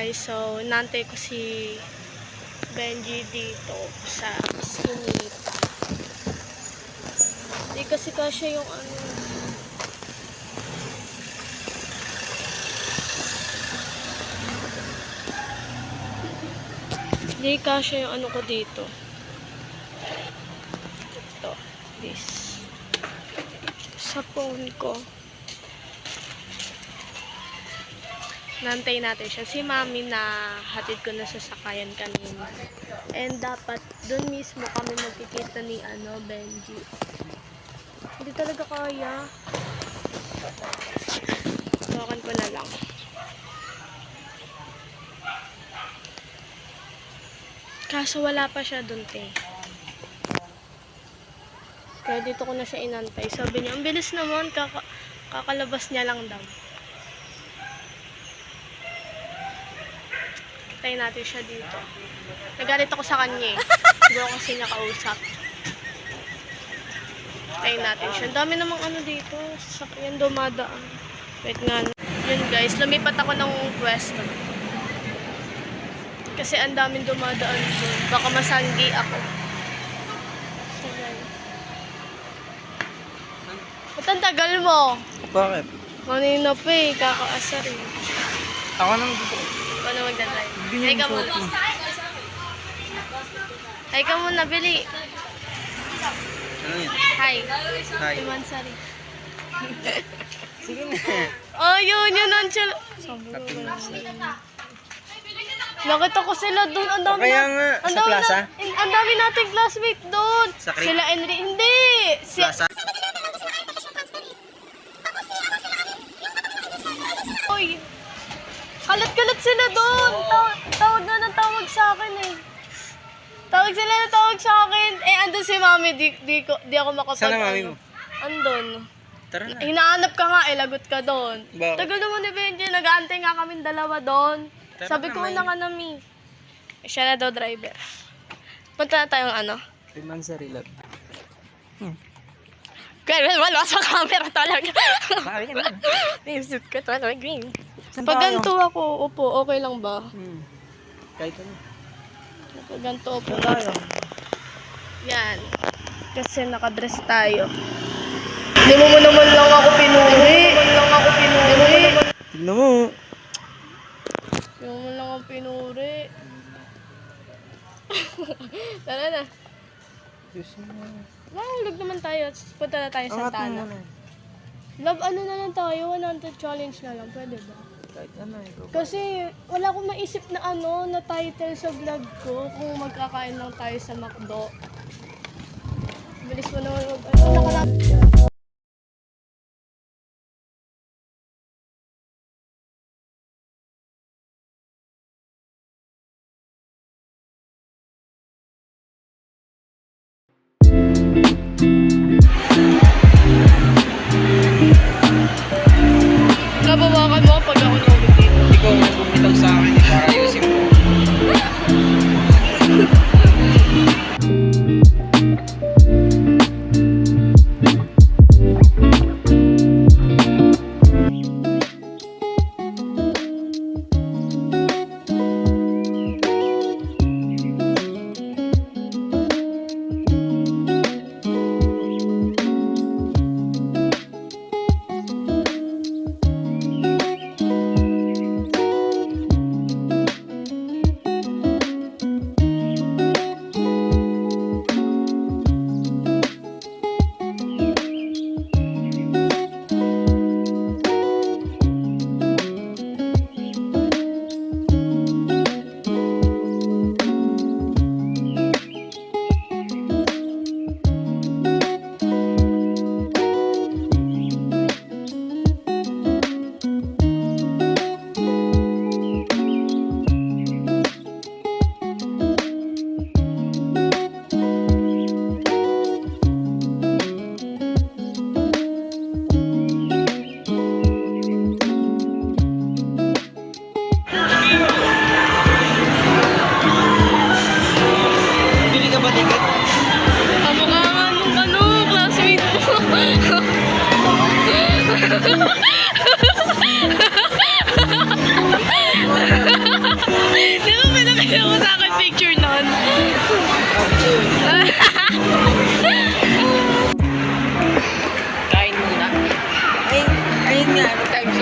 guys. So, nantay ko si Benji dito sa Skinita. Hindi kasi kasya yung ano. Hindi kasya yung ano ko dito. Ito. This. Sa phone ko. Nantay natin siya. Si mami na hatid ko na sa sakayan kanina. And dapat doon mismo kami magkikita ni Benji. Hindi talaga kaya. Tawakan ko na lang. Kaso wala pa siya doon, te. Kaya dito ko na siya inantay. Sabi niya, ang bilis naman. Kakalabas niya lang daw. Tayo natin siya dito. Nagalit ako sa kanya eh. Hindi ako kasi niya kausap. Tayo natin siya. Ang dami namang ano dito. Sasakyan dumadaan. Wait nga. Yun guys. Lumipat ako ng pwesto. Kasi ang daming dumadaan doon. Baka masanggi ako. So guys. Ba't ang tagal mo? Bakit? Manina pa eh. Kakaasar eh. Ako naman dito. Paano magdadrive? Ay ka muna. Ay ka muna, Bili. Ano yun? Hi. Hi. Imansari. Sige na. Oh, yun ang chal... Nakita ko sila doon. Ang dami Kaya nga, sa plaza? Ang dami nating classmate doon. Sa Creek? Sila Henry. Hindi. Plaza? Oy. Kalat-kalat sila doon. Tawag na ng tawag sa akin eh. Tawag sila na tawag sa akin. Eh, andun si mami. Di ako makapag... Saan ang mami mo? Andun. Tara na. Hinahanap ka nga, lagot ka doon. Bakit? Tagal naman ni Benji, nag-aantay nga kami dalawa doon. Tara Sabi na, ko may- na nga nami. Siya na daw driver. Punta na tayong ano. Imansari lab. Kaya wala sa camera talaga. Bakit naman? Naisip ko talaga green. Pag ganito ako, upo, okay lang ba? Kahit ano. Pag ganito upo. Yan. Kasi nakadress tayo. Hindi mo naman lang ako pinuri. Tignan mo. Hindi mo lang ako pinuri. Tara na. Mahulog naman tayo. Punta na tayo sa Santana. Love, ano na lang tayo? 100 challenge na lang. Pwede ba? Kahit ano ikaw. Kasi wala akong maisip na na title sa vlog ko kung magkakain lang tayo sa McDo. Bilis mo naman mag... Nabawakan mo pag ako nabig dito. Ikaw nga bumitaw sa akin para ayusin mo.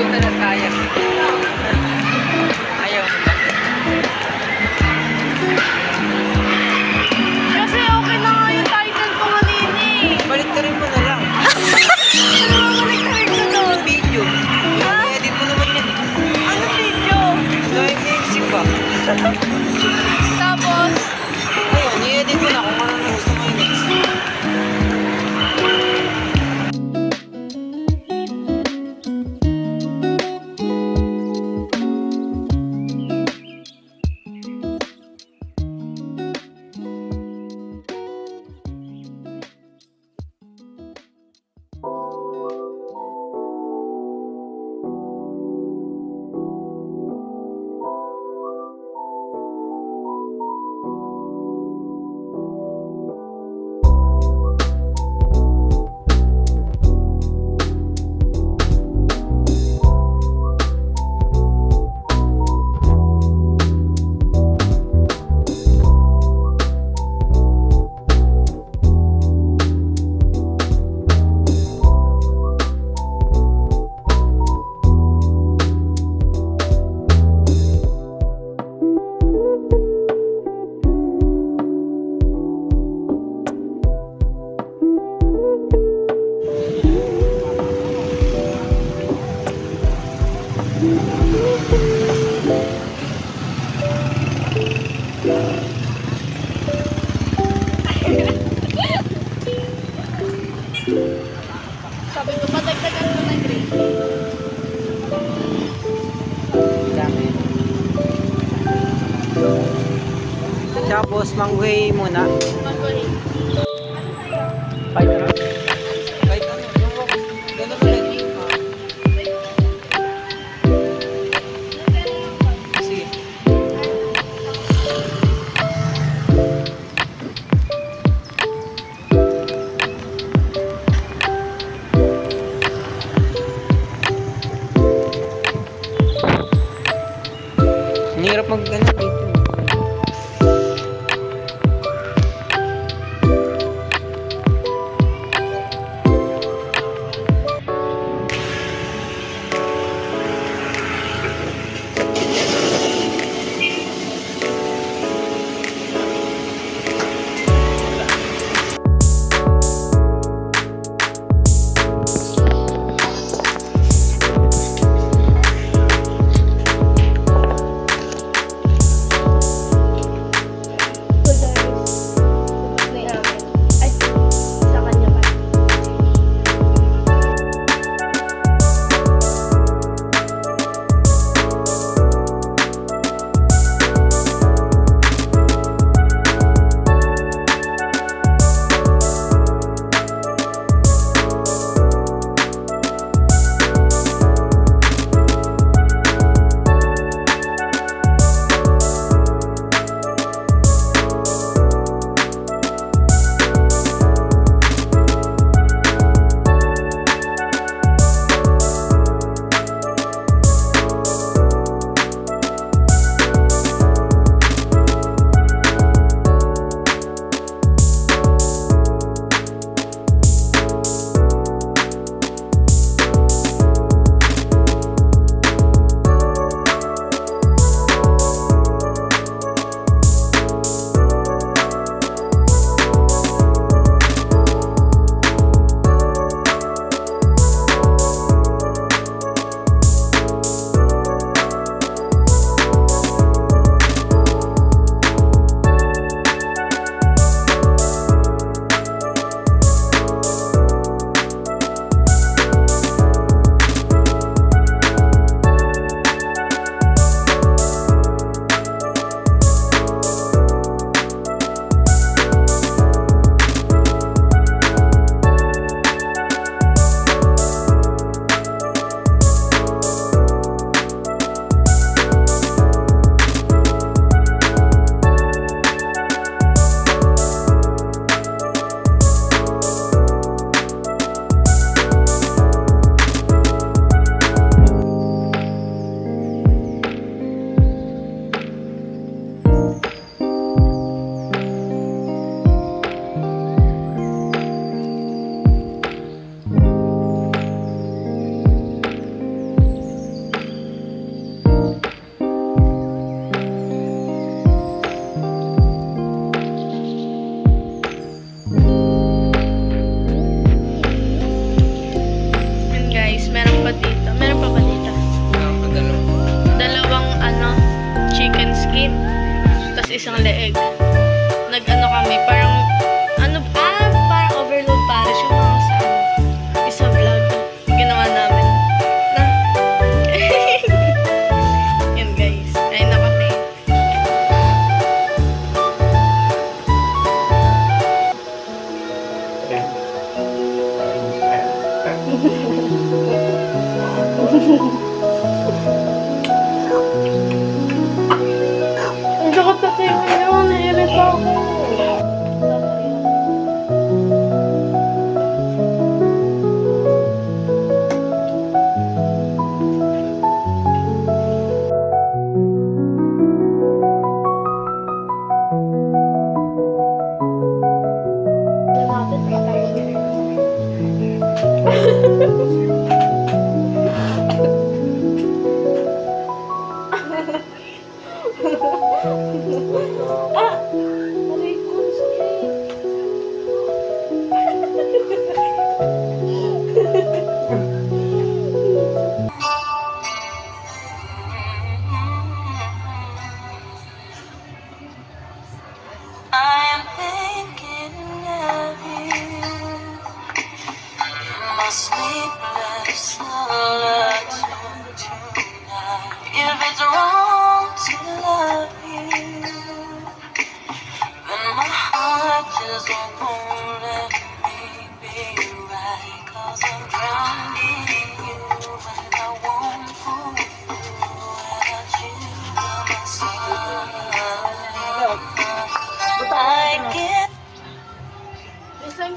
Dito na tayo. Ayaw mo ba? Kasi okay na nga yung title ko kanina eh. Balik ka rin mo na lang. Balik ko doon. Video. I-edit mo naman yan. Ano video? Dahil music ba? Tapos, Ayun, i-edit mo na kung ano na gusto mo i-next. sabi ko, padagdagan mo ng grade. Dami. Tapos, mangway muna. Mag-grade. Kahit ano? Kahit ano? Ganun ulit. Sige. Ang hirap mag-ano dito.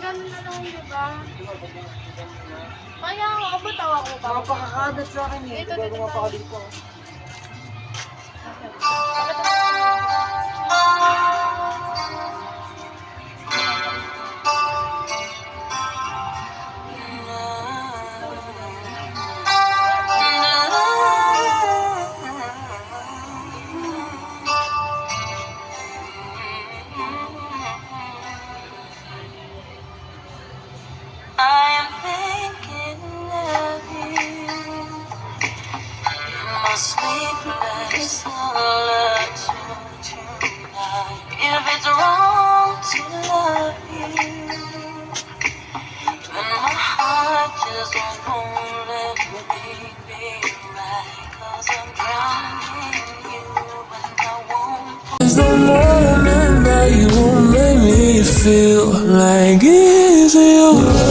ganun na lang, di ba? Kaya nga, abot tawa ko pa. Napakakagat sa akin eh. Dito, Bago dito, mapakalit ko. I am thinking of you. My sleepless solitude tonight. If it's wrong to love you, then my heart just won't let me be right. 'Cause I'm drowning in you and I won't. There's no moment that you won't make me feel like it's you.